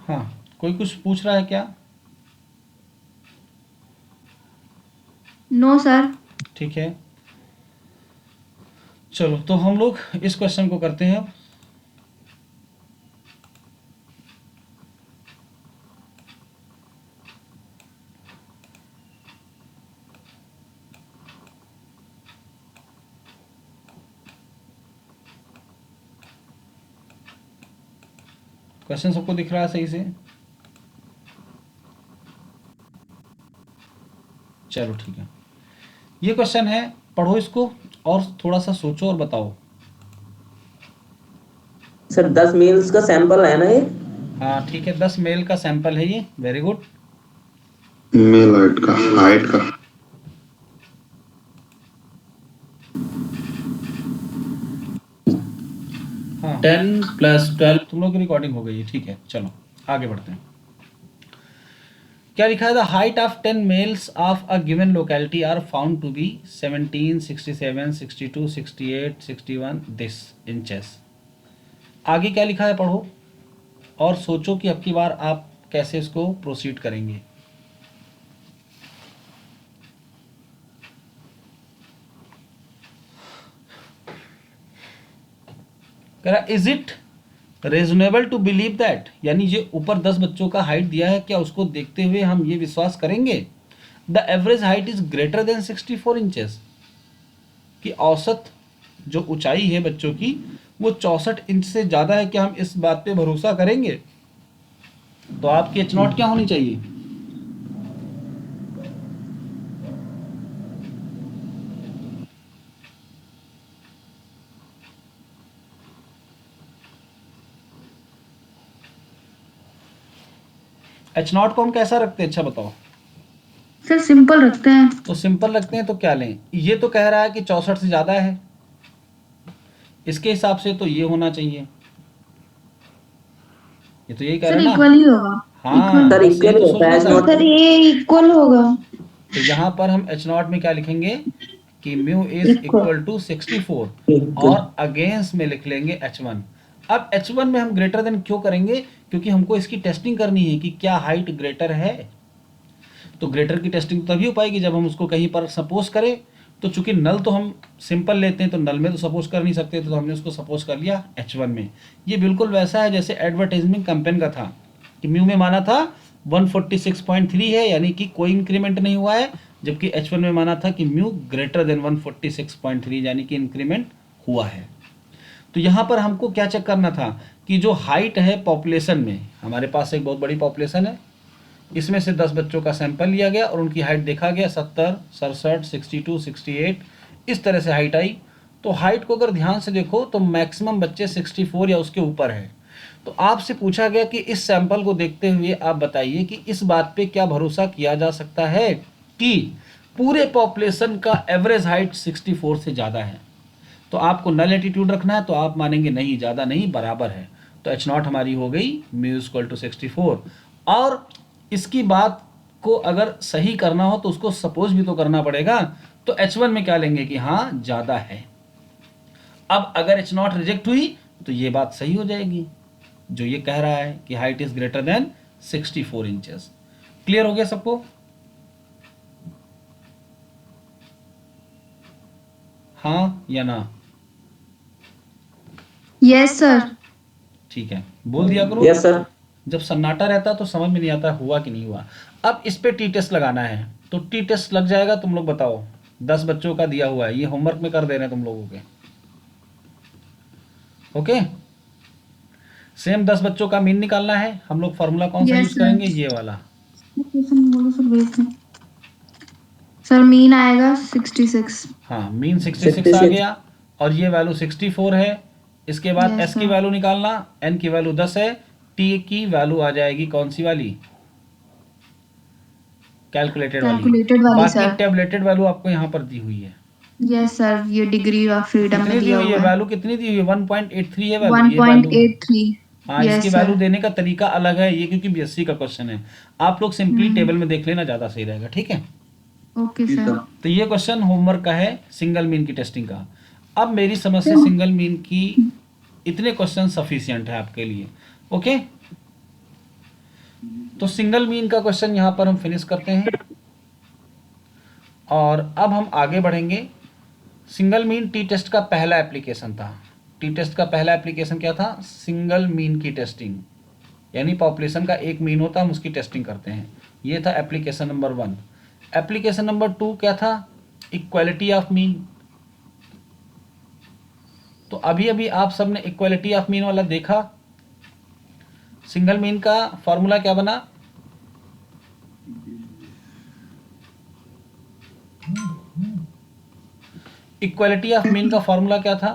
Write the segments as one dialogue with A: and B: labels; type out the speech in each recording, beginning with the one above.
A: हाँ, कोई कुछ पूछ रहा है क्या?
B: No sir.
A: ठीक है, चलो तो हम लोग इस क्वेश्चन को करते हैं अब। क्वेश्चन सबको दिख रहा है सही से? चलो ठीक है, ये क्वेश्चन है, पढ़ो इसको और थोड़ा सा सोचो और बताओ।
C: सर 10 मील्स का सैंपल है ना ये?
A: हाँ ठीक है, 10 मेल का सैंपल है ये, वेरी गुड।
D: मेल हाइट का
A: हाँ
E: 10 + 12।
A: तुम लोग की रिकॉर्डिंग हो गई है, ठीक है, चलो आगे बढ़ते हैं। क्या लिखा है? The height of 10 males of a given locality are found to be 17, 67, 62, 68, 61 this inches. आगे क्या लिखा है पढ़ो और सोचो कि अब की बार आप कैसे इसको प्रोसीड करेंगे। कह रहा is it reasonable to believe that, यानी जो ऊपर 10 बच्चों का हाइट दिया है, क्या उसको देखते हुए हम ये विश्वास करेंगे the average height is greater than 64 inches, कि औसत जो ऊंचाई है बच्चों की वो 64 इंच से ज़्यादा है, क्या हम इस बात पे भरोसा करेंगे? तो आपकी एच नॉट क्या होनी चाहिए? एच नॉट को हम कैसा रखते हैं, अच्छा बताओ।
B: सर सिंपल रखते हैं।
A: तो सिंपल रखते हैं तो क्या लें? ये तो कह रहा है कि 64 से ज़्यादा है, इसके हिसाब से तो ये होना चाहिए, ये तो यही कह
B: सर
A: रहा है ना।
B: इक्वल ही होगा।
A: हाँ
C: सर
A: बस यही
C: इक्वल
A: तो
C: होता
A: सोचना
C: है
A: था।
C: नॉट।
B: सर ये इक्वल होगा।
A: तो यहाँ पर हम एच नॉट में क्या लिखेंगे कि mu is
B: equal.
A: Equal to 64 और अगेंस्ट में लिख लेंगे h1। अब h1 में हम ग्रेटर देन क्यों करेंगे? क्योंकि हमको इसकी टेस्टिंग करनी है कि क्या हाइट ग्रेटर है। तो ग्रेटर की टेस्टिंग तभी हो पाएगी जब हम उसको कहीं पर सपोज करें। तो चूंकि नल तो हम सिंपल लेते हैं तो नल में तो सपोज कर नहीं सकते, तो हमने उसको सपोज कर लिया h1 में। ये बिल्कुल वैसा है जैसे एडवर्टाइजमेंट कैंपेन का था कि म्यू में माना था 146.3 है, यानी कि कोई इंक्रीमेंट नहीं हुआ है, जबकि h1 में माना था कि म्यू ग्रेटर देन 146.3 यानी कि इंक्रीमेंट हुआ है। तो यहाँ पर हमको क्या चेक करना था कि जो हाइट है पॉपुलेशन में, हमारे पास एक बहुत बड़ी पॉपुलेशन है, इसमें से 10 बच्चों का सैंपल लिया गया और उनकी हाइट देखा गया 70, 67, 62, 68, इस तरह से हाइट आई। तो हाइट को अगर ध्यान से देखो तो मैक्सिमम बच्चे 64 या उसके ऊपर है। तो आपसे पूछा गया कि इस सैंपल को देखते हुए आप बताइए कि इस बात पे क्या भरोसा किया जा सकता है कि पूरे पॉपुलेशन का एवरेज हाइट 64 से ज़्यादा है। तो आपको नल एटीट्यूड रखना है, तो आप मानेंगे नहीं, ज़्यादा नहीं, बराबर है। तो एच नॉट हमारी हो गई म्यू इक्वल टू 64। और इसकी बात को अगर सही करना हो तो उसको सपोज भी तो करना पड़ेगा। तो h1 में क्या लेंगे कि हाँ ज़्यादा है। अब अगर एच नॉट रिजेक्ट हुई तो ये बात सही हो जाएगी, जो ये कह रहा है कि height is greater than 64 inches. Clear हो गया सबको? हाँ या ना?
B: Yes sir.
A: ठीक है, बोल दिया करो।
C: Yes sir.
A: जब सन्नाटा रहता तो समझ में नहीं आता हुआ कि नहीं हुआ। अब इस पे टी टेस्ट लगाना है, तो टी टेस्ट लग जाएगा। तुम लोग बताओ, 10 बच्चों का दिया हुआ है, ये होमवर्क में कर दे रहे हैं तुम लोगों के। ओके, सेम 10 बच्चों का मीन निकालना है। हम लोग फार्मूला कौन सा
B: यस
A: यूज
B: सर।
A: करेंगे? ये वाला।
B: बोलो सर भेज दें। सर मीन आएगा 66।
A: हाँ, मीन 66 आ
C: 66।
A: गया और ये वैल्यू 64 है। इसके बाद
B: यस
A: एस की
B: सर।
A: वैल्यू निकालना, एन की वैल्यू 10 है, टी की वैल्यू आ जाएगी कौन सी वाली? कैलकुलेटेड वाली।
B: कैलकुलेटेड वाली
A: बाकी
B: सर।
A: टैबलेटेड वैल्यू आपको यहाँ पर दी हुई है।
B: यस सर, ये डिग्री ऑफ फ्रीडम में
A: कितनी दी
B: दिया
A: हुई है
B: हुआ है।
A: वैल्यू? कितनी दी हुई है? 1.83 है वैल्यू, ये वैल्यू है।
B: 1.83।
A: हाँ, इसकी
B: यस
A: वैल्यू
B: सर।
A: देने का तरीका अलग है ये, क्योंकि बीएससी का क्वेश्चन है। आप लोग सिंपली टेबल में देख लेना, ज़्यादा सही रहेगा, ठीक है?
B: Okay sir.
A: तो ये क्वेश्चन होमवर्क का है, सिंगल मीन की टेस्टिंग का। अब मेरी समझ से सिंगल मीन की इतने क्वेश्चन सफिशियंट है आपके लिए। ओके, तो सिंगल मीन का क्वेश्चन यहाँ पर हम फिनिश करते हैं और अब हम आगे बढ़ेंगे। सिंगल मीन टी टेस्ट का पहला एप्लीकेशन था। टी टेस्ट का पहला एप्लीकेशन क्या था? सिंगल मीन की टेस्टिंग, यानी पॉपुलेशन का एक मीन होता है, हम उसकी टेस्टिंग करते हैं। ये था एप्लीकेशन नंबर 1। एप्लीकेशन नंबर 2 क्या था? Equality of mean. तो अभी अभी आप सबने इक्वालिटी ऑफ मीन वाला देखा। सिंगल मीन का फॉर्मूला क्या बना? इक्वालिटी ऑफ मीन का फॉर्मूला क्या था?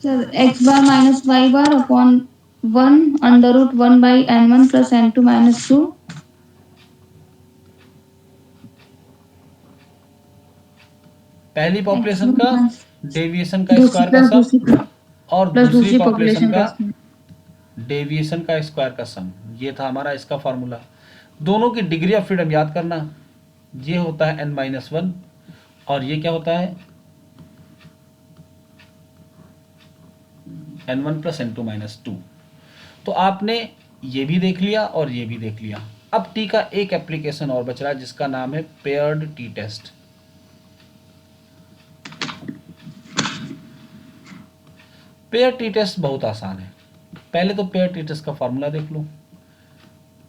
B: Sir x bar minus y bar upon 1 under root 1 by n1 plus n2 minus 2।
A: पहली पॉपुलेशन का डेविएशन का
B: दूसरी
A: स्क्वायर का
B: प्लस
A: सम और
B: प्लस
A: दूसरी पॉपुलेशन का
B: सम।
A: डेविएशन का स्क्वायर का सम। ये था हमारा इसका फॉर्मूला। दोनों की डिग्री ऑफ फ्रीडम याद करना। ये होता है n-1 और ये क्या होता है? n1 plus n2 minus 2। तो आपने ये भी देख लिया और ये भी देख लिया। अब टी का एक एप्लीकेशन और बच रहा है जिसका नाम है paired t test. Pair t test बहुत आसान है। पहले तो पेयर टी टेस्ट का फॉर्मूला देख लो।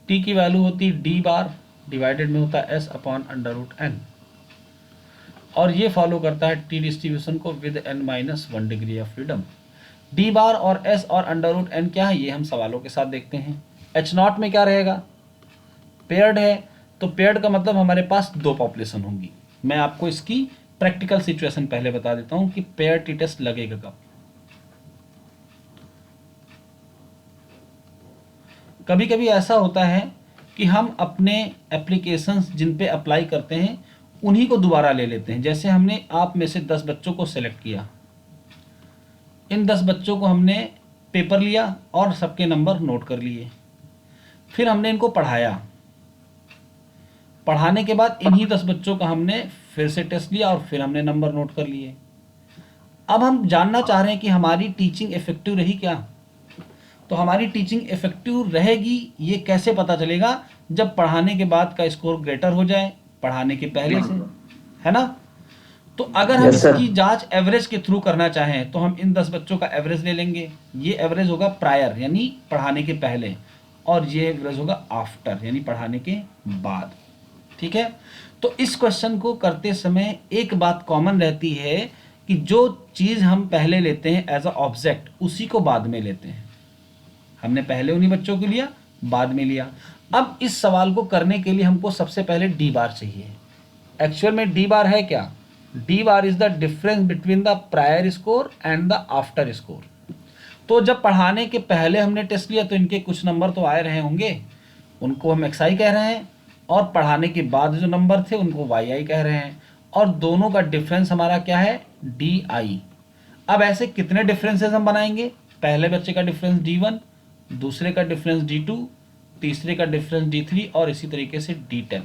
A: टी की वैल्यू होती है डी बार, डिवाइडेड में होता है s upon under root n, और ये फॉलो करता है टी डिस्ट्रीब्यूशन को with n-1 degree of freedom. D bar और एस और अंडर रूट एन क्या है, ये हम सवालों के साथ देखते हैं। एच नॉट में क्या रहेगा? पेयर्ड है, तो पेयर्ड का मतलब हमारे पास 2 पॉपुलेशन होंगी। मैं आपको इसकी प्रैक्टिकल सिचुएशन पहले बता देता हूं कि पेयर टी टेस्ट लगेगा कब। कभी कभी ऐसा होता है कि हम अपने एप्लीकेशंस जिन पे अप्लाई करते हैं उन्हीं को दोबारा ले लेते हैं। जैसे हमने आप में से 10 बच्चों को सेलेक्ट किया, इन 10 बच्चों को हमने पेपर लिया और सबके नंबर नोट कर लिए। फिर हमने इनको पढ़ाया। पढ़ाने के बाद इन्हीं 10 बच्चों का हमने फिर से टेस्ट लिया और फिर हमने नंबर नोट कर लिए। अब हम जानना चाह रहे हैं कि हमारी टीचिंग इफेक्टिव रही क्या। तो हमारी टीचिंग इफेक्टिव रहेगी ये कैसे पता चलेगा? जब पढ़ाने के बाद का स्कोर ग्रेटर हो जाए पढ़ाने के पहले से, है ना। तो अगर हम
C: Yes, sir.
A: इसकी जांच एवरेज के थ्रू करना चाहें तो हम इन 10 बच्चों का एवरेज ले लेंगे। ये एवरेज होगा प्रायर यानी पढ़ाने के पहले, और ये एवरेज होगा आफ्टर यानी पढ़ाने के बाद। ठीक है। तो इस क्वेश्चन को करते समय एक बात कॉमन रहती है कि जो चीज़ हम पहले लेते हैं एज अ ऑब्जेक्ट उसी को बाद में लेते हैं। हमने पहले उन्हीं बच्चों को लिया, बाद में लिया। अब इस सवाल को करने के लिए हमको सबसे पहले डी बार चाहिए। एक्चुअल में डी बार है क्या? D bar is the difference between the prior score and the after score. तो जब पढ़ाने के पहले हमने टेस्ट लिया तो इनके कुछ नंबर तो आए रहे होंगे, उनको हम एक्स आई कह रहे हैं, और पढ़ाने के बाद जो नंबर थे उनको वाई आई कह रहे हैं, और दोनों का डिफरेंस हमारा क्या है? D I. अब ऐसे कितने डिफरेंसेस हम बनाएंगे? पहले बच्चे का डिफरेंस D1, दूसरे का डिफरेंस D2, तीसरे का डिफरेंस D3 और इसी तरीके से D10।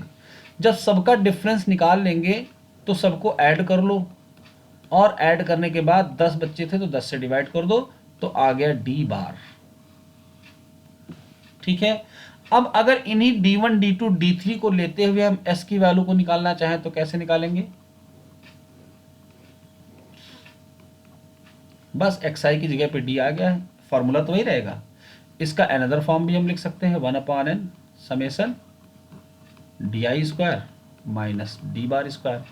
A: जब सबका डिफरेंस निकाल लेंगे तो सबको ऐड कर लो, और ऐड करने के बाद 10 बच्चे थे तो 10 से डिवाइड कर दो, तो आ गया डी बार। ठीक है। अब अगर इन्हीं D1, D2, D3 को लेते हुए हम S की वैल्यू को निकालना चाहें तो कैसे निकालेंगे? बस xi की जगह पे d आ गया है, फॉर्मूला तो वही रहेगा। इसका अनदर फॉर्म भी हम लिख सकते हैं 1/n summation di square minus D bar square.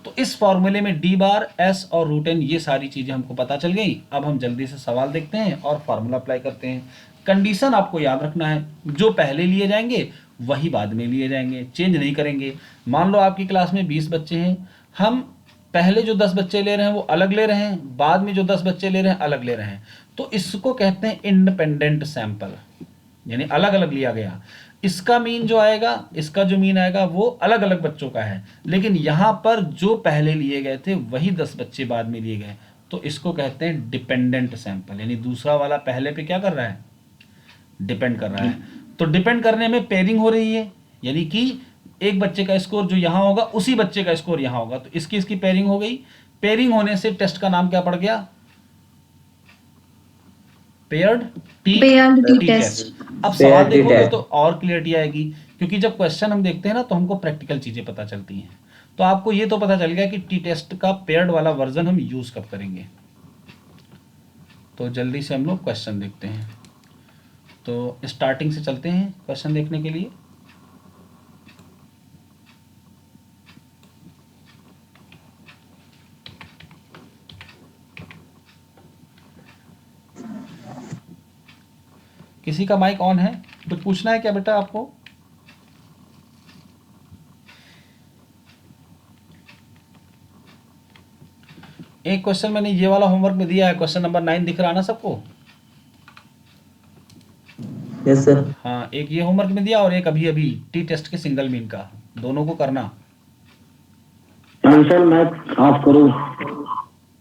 A: तो इस फॉर्मूले में डी बार, एस और रूट एन ये सारी चीजें हमको पता चल गई। अब हम जल्दी से सवाल देखते हैं और फार्मूला अप्लाई करते हैं। कंडीशन आपको याद रखना है, जो पहले लिए जाएंगे वही बाद में लिए जाएंगे, चेंज नहीं करेंगे। मान लो आपकी क्लास में 20 बच्चे हैं, हम पहले जो 10 बच्चे ले रहे हैं वो अलग ले रहे हैं, बाद में जो 10 बच्चे ले रहे हैं अलग ले रहे हैं। तो इसको कहते हैं इंडिपेंडेंट सैंपल, यानी अलग अलग लिया गया। इसका मीन जो आएगा, इसका जो मीन आएगा वो अलग अलग बच्चों का है, लेकिन यहां पर जो पहले लिए गए थे वही 10 बच्चे बाद में लिए गए, तो इसको कहते हैं डिपेंडेंट सैंपल। यानी दूसरा वाला पहले पे क्या कर रहा है? डिपेंड कर रहा है। तो डिपेंड करने में पेयरिंग हो रही है, यानी कि एक बच्चे का स्कोर जो यहां होगा उसी बच्चे का स्कोर यहां होगा, तो इसकी पेयरिंग हो गई। पेयरिंग होने से टेस्ट का नाम क्या पड़ गया? Paired t
B: Paired
A: t
B: t-test.
A: Test. अब सवाल
C: Paired
A: देखोगे
C: t-test.
A: तो और क्लियरिटी आएगी, क्योंकि जब क्वेश्चन हम देखते हैं ना तो हमको प्रैक्टिकल चीजें पता चलती हैं। तो आपको ये तो पता चल गया कि टी टेस्ट का पेयर्ड वाला वर्जन हम यूज कब करेंगे। तो जल्दी से हम लोग क्वेश्चन देखते हैं। तो स्टार्टिंग से चलते हैं क्वेश्चन देखने के लिए। किसी का माइक ऑन है? कुछ पूछना है क्या बेटा आपको? एक क्वेश्चन मैंने ये वाला होमवर्क में दिया है, क्वेश्चन नंबर 9 दिख रहा ना सबको?
C: Yes sir.
A: हाँ, एक ये होमवर्क में दिया और एक अभी अभी टी टेस्ट के सिंगल मीन का, दोनों को करना।
E: सर माइक ऑफ करो।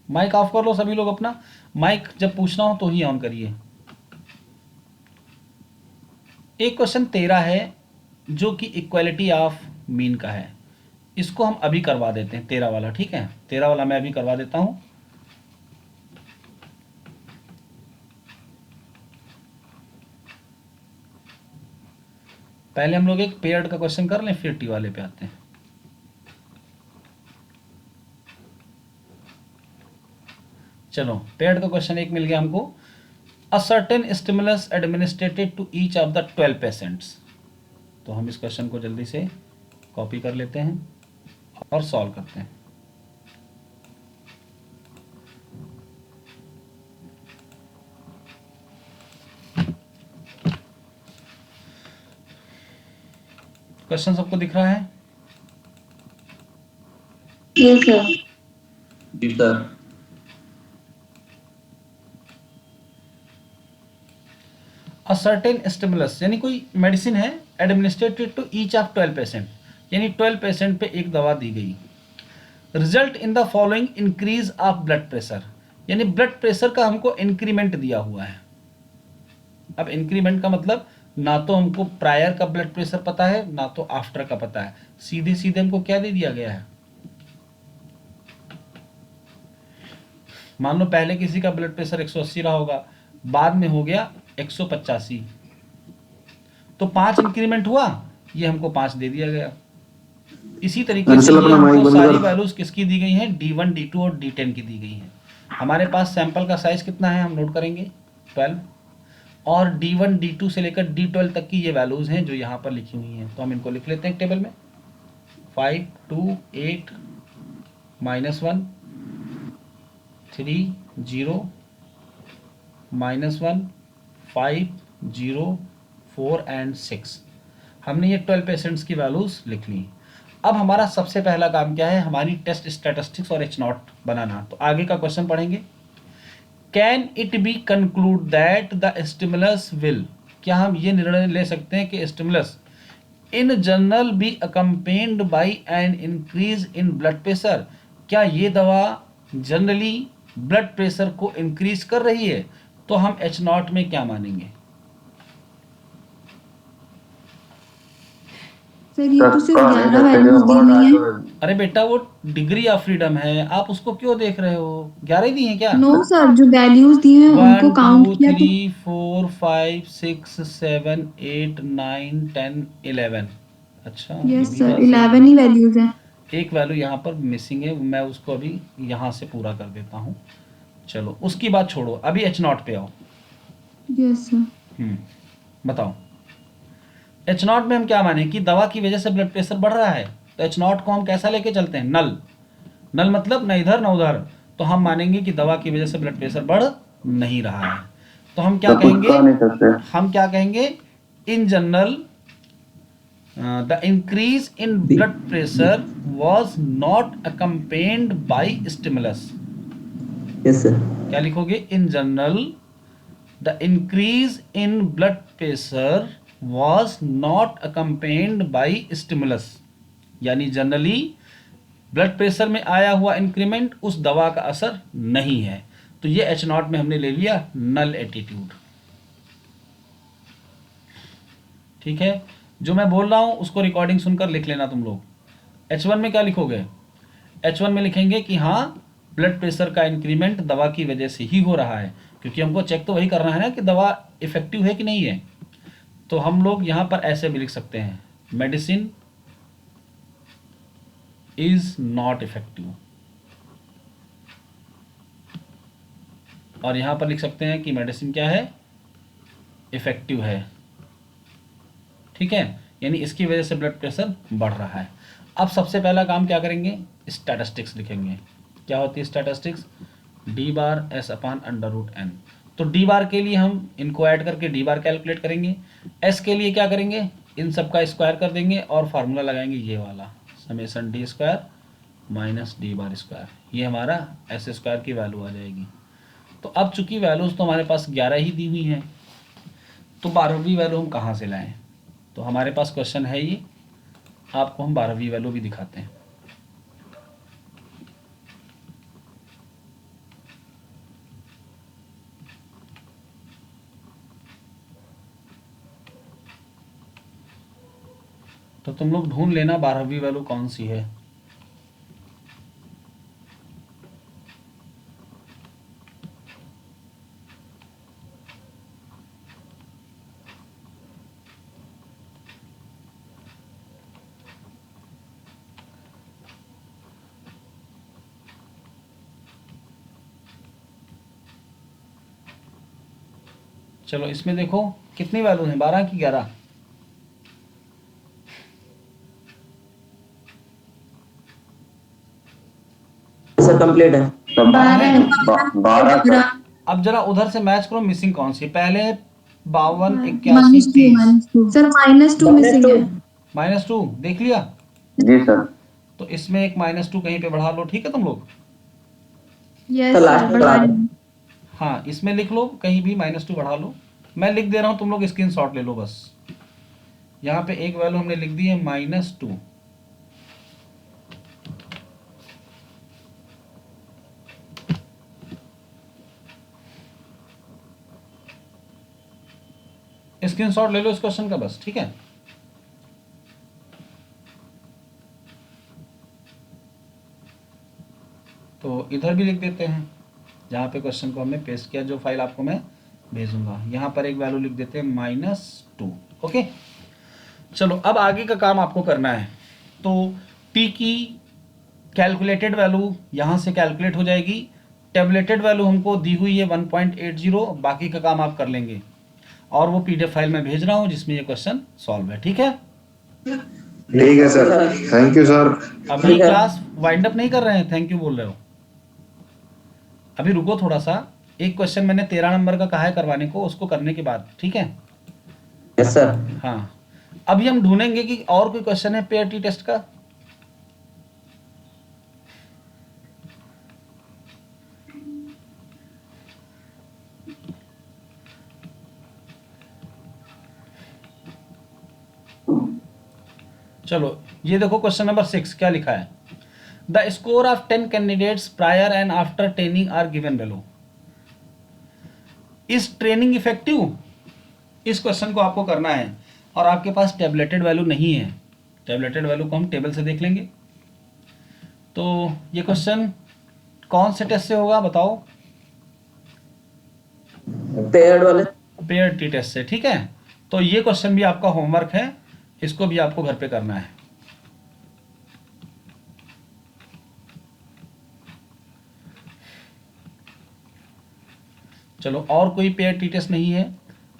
A: माइक ऑफ कर लो सभी लोग अपना। माइक जब पूछना हो तो ही ऑन करिए। एक क्वेश्चन 13 है जो कि इक्वालिटी ऑफ मीन का है, इसको हम अभी करवा देते हैं 13 वाला, ठीक है? 13 वाला मैं अभी करवा देता हूं। पहले हम लोग एक पेयर्ड का क्वेश्चन कर लें, फिर टी वाले पे आते हैं। चलो, पेयर्ड का क्वेश्चन एक मिल गया हमको। A certain stimulus administered to each of the 12 patients. तो हम इस क्वेश्चन को जल्दी से कॉपी कर लेते हैं और सॉल्व करते हैं। क्वेश्चन सबको दिख रहा है?
B: Yes sir.
C: जी सर।
A: अ सर्टेन स्टिमुलस यानी कोई मेडिसिन है, administered to each of 12 patient, यानी 12 पेशेंट पे एक दवा दी गई। Result in the following increase of blood pressure, यानी ब्लड प्रेशर का हमको इंक्रीमेंट दिया हुआ है। अब इंक्रीमेंट का मतलब ना तो हमको प्रायर का ब्लड प्रेशर पता है ना तो आफ्टर का पता है, सीधे सीधे हमको क्या दे दिया गया है। मान लो पहले किसी का ब्लड प्रेशर 180 रहा होगा, बाद में हो गया 185, तो 5 इंक्रीमेंट हुआ, ये हमको 5 दे दिया गया। इसी तरीके से ये हमको सारी वैल्यूज किसकी दी गई हैं, D1, D2 और D10 की दी गई हैं। हमारे पास सैंपल का साइज कितना है हम नोट करेंगे, 12, और D1, D2 से लेकर D12 तक की ये वैल्यूज हैं जो यहाँ पर लिखी हुई हैं। तो हम इनको लिख लेते हैं टेबल में। 5, 2, 8, -1, 3, 0, -1, 5, 0, 4 एंड 6। हमने ये 12 पेशेंट्स की वैल्यूज लिख ली। अब हमारा सबसे पहला काम क्या है, हमारी टेस्ट स्टैटिस्टिक्स और H0 बनाना। तो आगे का क्वेश्चन पढ़ेंगे। Can it be conclude that the stimulus will, क्या हम ये निर्णय ले सकते हैं कि stimulus in general be accompanied by an increase in blood pressure, क्या ये दवा जनरली ब्लड प्रेशर को इंक्रीज कर रही है? तो हम H0 में क्या मानेंगे?
B: सर ये तो सिर्फ 11 वैल्यूज दी हुई हैं।
A: अरे बेटा वो डिग्री ऑफ फ्रीडम है, आप उसको क्यों देख रहे हो? 11 ही दी हैं क्या?
B: नो सर, जो वैल्यूज दी हैं
A: 1,
B: उनको काउंट
A: 2,
B: किया
A: 3, 4, 5, 6, 7, 8, 9, 10, 11। अच्छा,
B: तो
A: ये
B: यस
A: भी
B: सर,
A: बात सही
B: 11 ही वैल्यूज हैं।
A: है। एक वैल्यू यहाँ पर मिसिंग है, मैं उसको अभी यहाँ से पूरा कर देता हूँ। चलो उसकी बात छोड़ो, अभी H0 पे आओ।
B: Yes sir.
A: बताओ H0 में हम क्या माने कि दवा की वजह से ब्लड प्रेशर बढ़ रहा है, तो H0 को हम कैसा लेके चलते हैं, नल। नल मतलब न इधर न उधर, तो हम मानेंगे कि दवा की वजह से ब्लड प्रेशर बढ़ नहीं रहा है। तो हम क्या कहेंगे, हम क्या कहेंगे, in general the increase in blood pressure was not accompanied by stimulus.
C: Yes sir.
A: क्या लिखोगे, in general the increase in blood pressure was not accompanied by stimulus, यानी जनरली ब्लड प्रेशर में आया हुआ इंक्रीमेंट उस दवा का असर नहीं है। तो ये H0 में हमने ले लिया नल एटीट्यूड। ठीक है, जो मैं बोल रहा हूं उसको रिकॉर्डिंग सुनकर लिख लेना तुम लोग। H1 में क्या लिखोगे, H1 में लिखेंगे कि हाँ ब्लड प्रेशर का इंक्रीमेंट दवा की वजह से ही हो रहा है, क्योंकि हमको चेक तो वही करना है ना कि दवा इफेक्टिव है कि नहीं है। तो हम लोग यहाँ पर ऐसे भी लिख सकते हैं, मेडिसिन इज नॉट इफेक्टिव, और यहाँ पर लिख सकते हैं कि मेडिसिन क्या है, इफेक्टिव है। ठीक है, यानी इसकी वजह से ब्लड प्रेशर बढ़ रहा है। अब सबसे पहला काम क्या करेंगे, स्टैटिस्टिक्स लिखेंगे। क्या होती है statistics, d bar s upon under root n. तो डी बार के लिए हम इनको ऐड करके डी बार कैलकुलेट करेंगे, एस के लिए क्या करेंगे, इन सब का स्क्वायर कर देंगे और फार्मूला लगाएंगे ये वाला, summation D square minus D bar square, ये हमारा एस स्क्वायर की वैल्यू आ जाएगी। तो अब चूंकि वैल्यूज तो हमारे पास 11 ही दी हुई हैं, तो 12वीं वैल्यू हम कहाँ से लाएं। तो हमारे पास क्वेश्चन है ये, आपको हम 12वीं वैल्यू भी दिखाते हैं। तो तुम लोग ढूंढ लेना 12वीं वैल्यू कौन सी है। चलो इसमें देखो कितनी वैल्यू है, 12 की 11,
C: सर कंप्लीट है।
B: 12
A: अब जरा उधर से मैच करो, मिसिंग कौन सी है, पहले 52 81 30
B: सर -2 मिसिंग है।
A: -2 देख लिया।
C: जी सर।
A: तो इसमें एक -2 कहीं पे बढ़ा लो, ठीक है तुम लोग।
B: यस
C: तो
B: सर
C: लास्ट
B: बढ़ा
C: बार।
A: हाँ इसमें लिख लो, कहीं भी -2 बढ़ा लो, मैं लिख दे रहा हूँ, तुम लोग स्क्रीनशॉट ले लो बस। यहाँ पे एक वैल्यू हमने लिख दी है -2, स्क्रीनशॉट ले लो इस क्वेश्चन का बस, ठीक है। तो इधर भी लिख देते हैं जहाँ पे क्वेश्चन को हमने पेस्ट किया, जो फाइल आपको मैं भेजूंगा, यहाँ पर एक वैल्यू लिख देते हैं -2। ओके, चलो अब आगे का काम आपको करना है। तो टी की कैलकुलेटेड वैल्यू यहाँ से कैलकुलेट हो जाएगी, टेबलेटेड वैल्यू हमको दी हुई है 1.80, बाकी का काम आप कर लेंगे, और वो पीडीएफ फाइल मैं भेज रहा हूँ जिसमें ये क्वेश्चन सॉल्व है, ठीक है।
D: ठीक है सर, थैंक यू सर।
A: अभी
C: ठीक है।
A: क्लास वाइंड अप नहीं कर रहे हैं, थैंक यू बोल रहे हो, अभी रुको थोड़ा सा। एक क्वेश्चन मैंने 13 नंबर का कहा है करवाने को, उसको करने के बाद, ठीक है।
C: Yes sir.
A: हाँ अभी हम ढूंढेंगे कि और कोई क्वेश्चन है पेयर टी टेस्ट का। चलो ये देखो क्वेश्चन नंबर 6 क्या लिखा है, the score of 10 candidates prior and after training are given below, is training effective. इस क्वेश्चन को आपको करना है और आपके पास टेबलेटेड वैल्यू नहीं है, टेबलेटेड वैल्यू को हम टेबल से देख लेंगे। तो ये क्वेश्चन कौन से टेस्ट से होगा बताओ,
C: पेयर्ड वाले।
A: पेयर टी टेस्ट से, ठीक है। तो ये क्वेश्चन भी आपका होमवर्क है, इसको भी आपको घर पे करना है। चलो और कोई पेयर टी टेस्ट नहीं है,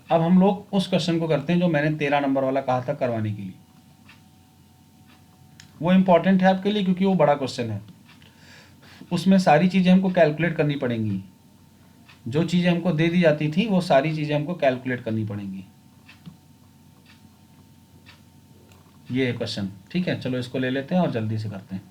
A: अब हम लोग उस क्वेश्चन को करते हैं जो मैंने 13 नंबर वाला कहा था करवाने के लिए। वो इंपॉर्टेंट है आपके लिए क्योंकि वो बड़ा क्वेश्चन है, उसमें सारी चीज़ें हमको कैलकुलेट करनी पड़ेंगी, जो चीज़ें हमको दे दी जाती थी वो सारी चीज़ें हमको कैलकुलेट करनी पड़ेंगी। ये है क्वेश्चन, ठीक है। चलो इसको ले लेते हैं और जल्दी से करते हैं।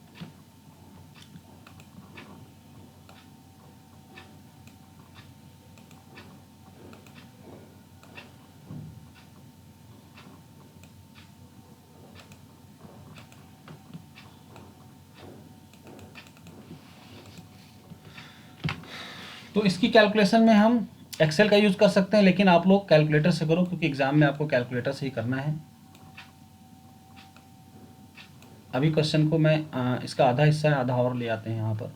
A: तो इसकी कैलकुलेशन में हम एक्सेल का यूज़ कर सकते हैं, लेकिन आप लोग कैलकुलेटर से करो क्योंकि एग्जाम में आपको कैलकुलेटर से ही करना है। अभी क्वेश्चन को मैं इसका आधा हिस्सा है, आधा और ले आते हैं यहाँ पर।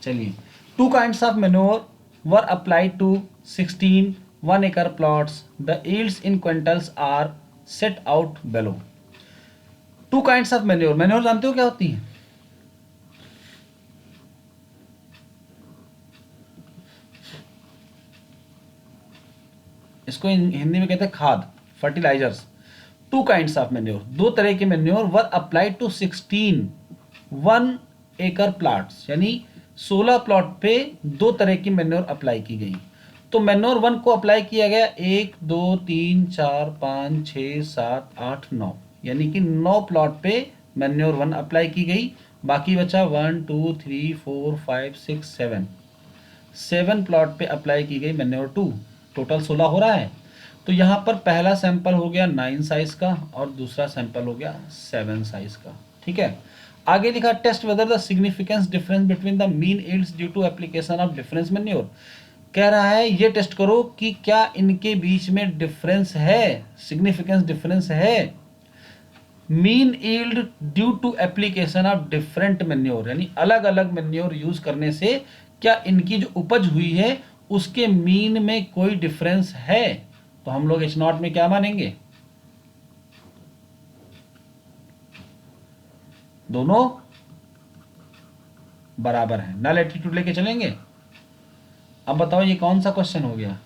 A: चलिए, 2 kinds of manure were applied to 16 1-acre plots. The yields in quintals are set out below. 2 kinds of manure. Manure जानते हो क्या होती है? इसको हिंदी में कहते हैं खाद, फर्टिलाइजर्स। 2 kinds of manure, 2 तरह के manure were applied to 16 1-acre plots, यानी 16 प्लॉट पे 2 तरह की मैन्योर अप्लाई की गई। तो मैन्योर 1 को अप्लाई किया गया 1 2 3 4 5 6 7 8 9, यानी कि 9 प्लॉट पे मैन्योर 1 अप्लाई की गई। बाकी बचा 1 2 3 4 5 6 7 प्लॉट पे अप्लाई की गई मैन्योर 2, टोटल 16 हो रहा है। तो यहाँ पर पहला सैंपल हो गया 9 साइज का और दूसरा सैंपल हो गया 7 साइज का। ठीक है, आगे लिखा test whether the significance difference between the mean yields due to application of difference manure. कह रहा है ये टेस्ट करो कि क्या इनके बीच में डिफरेंस है, सिग्निफिकेंस डिफरेंस है। Mean yield due to application of different manure, यानी अलग अलग मैन्योर यूज करने से क्या इनकी जो उपज हुई है उसके मीन में कोई डिफरेंस है। तो हम लोग H0 में क्या मानेंगे, दोनों बराबर हैं, नल एटीट्यूड लेके चलेंगे। अब बताओ ये कौन सा क्वेश्चन हो गया,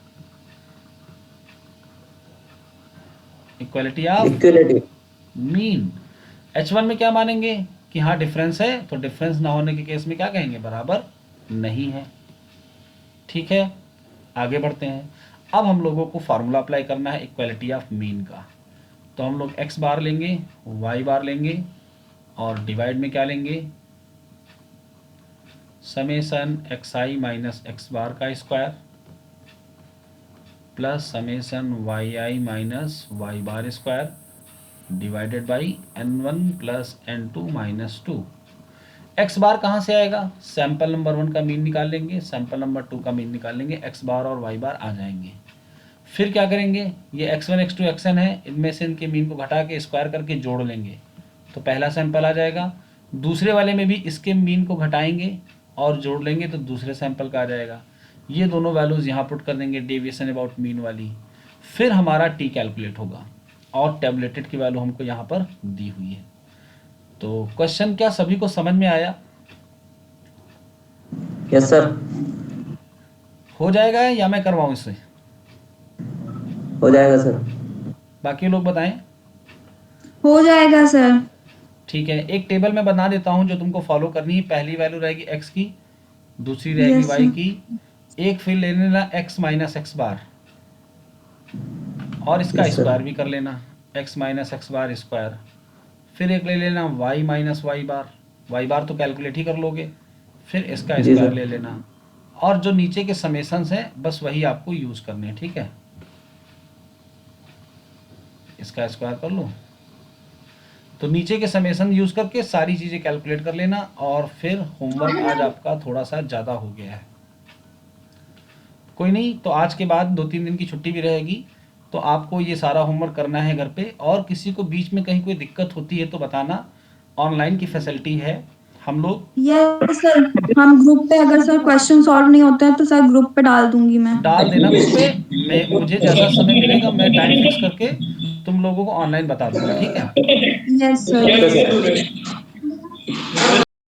A: equality of
C: equality.
A: Mean. H1 में क्या मानेंगे कि हाँ डिफरेंस है, तो डिफरेंस ना होने के केस में क्या कहेंगे, बराबर नहीं है। ठीक है, आगे बढ़ते हैं। अब हम लोगों को फार्मूला अप्लाई करना है इक्वालिटी ऑफ मीन का। तो हम लोग x बार लेंगे, y बार लेंगे और डिवाइड में क्या लेंगे, समेसन xi माइनस x बार का square plus summation yi minus y bar square divided by n1 plus n2 minus 2। x बार कहाँ से आएगा, सैंपल नंबर 1 का मीन निकाल लेंगे, सैंपल नंबर 2 का मीन निकाल लेंगे, x बार और y बार आ जाएंगे। फिर क्या करेंगे, ये x1 x2 xn है, इनमें से इनके मीन को घटा के स्क्वायर करके जोड़ लेंगे तो पहला सैंपल आ जाएगा। दूसरे वाले में भी इसके मीन को घटाएंगे और जोड़ लेंगे तो दूसरे सैंपल का आ जाएगा। ये दोनों वैल्यूज़ यहाँ पुट कर देंगे डेविएशन अबाउट मीन वाली, फिर हमारा टी कैलकुलेट होगा और टेबलेटेड की वैल्यू हमको यहाँ पर दी हुई है। तो क्वेश्चन क्या सभी को समझ में आया?
C: Yes sir.
A: हो जाएगा या मैं करवाऊँ इससे?
C: हो जाएगा सर।
A: बाकी लोग बताएं।
B: हो जाएगा सर।
A: ठीक है, एक टेबल में बना देता हूँ जो तुमको फॉलो करनी है। पहली वैल्यू रहेगी x की, दूसरी रहेगी
B: Yes,
A: y
B: sir.
A: की, एक फिर ले लेना x माइनस एक्स बार और इसका
C: Yes, sir.
A: स्क्वायर भी कर लेना, x minus x bar square. फिर एक ले लेना y माइनस वाई बार तो कैलकुलेट ही कर लोगे, फिर इसका
C: जी,
A: स्क्वायर
C: sir.
A: ले लेना और जो नीचे के समेशंस हैं बस वही आपको यूज करने हैं। ठीक है, इसका स्क्वायर कर लो तो नीचे के समेशन यूज करके सारी चीजें कैलकुलेट कर लेना। और फिर होमवर्क आज आपका थोड़ा सा ज्यादा हो गया है, कोई नहीं, तो आज के बाद 2-3 दिन की छुट्टी भी रहेगी तो आपको ये सारा होमवर्क करना है घर पे। और किसी को बीच में कहीं कोई दिक्कत होती है तो बताना, ऑनलाइन की फैसिलिटी है हम लोग।
B: यस सर, हम ग्रुप पे अगर सर क्वेश्चन सॉल्व नहीं होते हैं तो सर ग्रुप पे डाल दूंगी मैं।
A: डाल देना ग्रुप पे, मैं मुझे जैसा समय मिलेगा मैं टाइम फिक्स करके तुम लोगों को ऑनलाइन बता दूंगा। ठीक है,
B: यस सर।
C: Yes sir.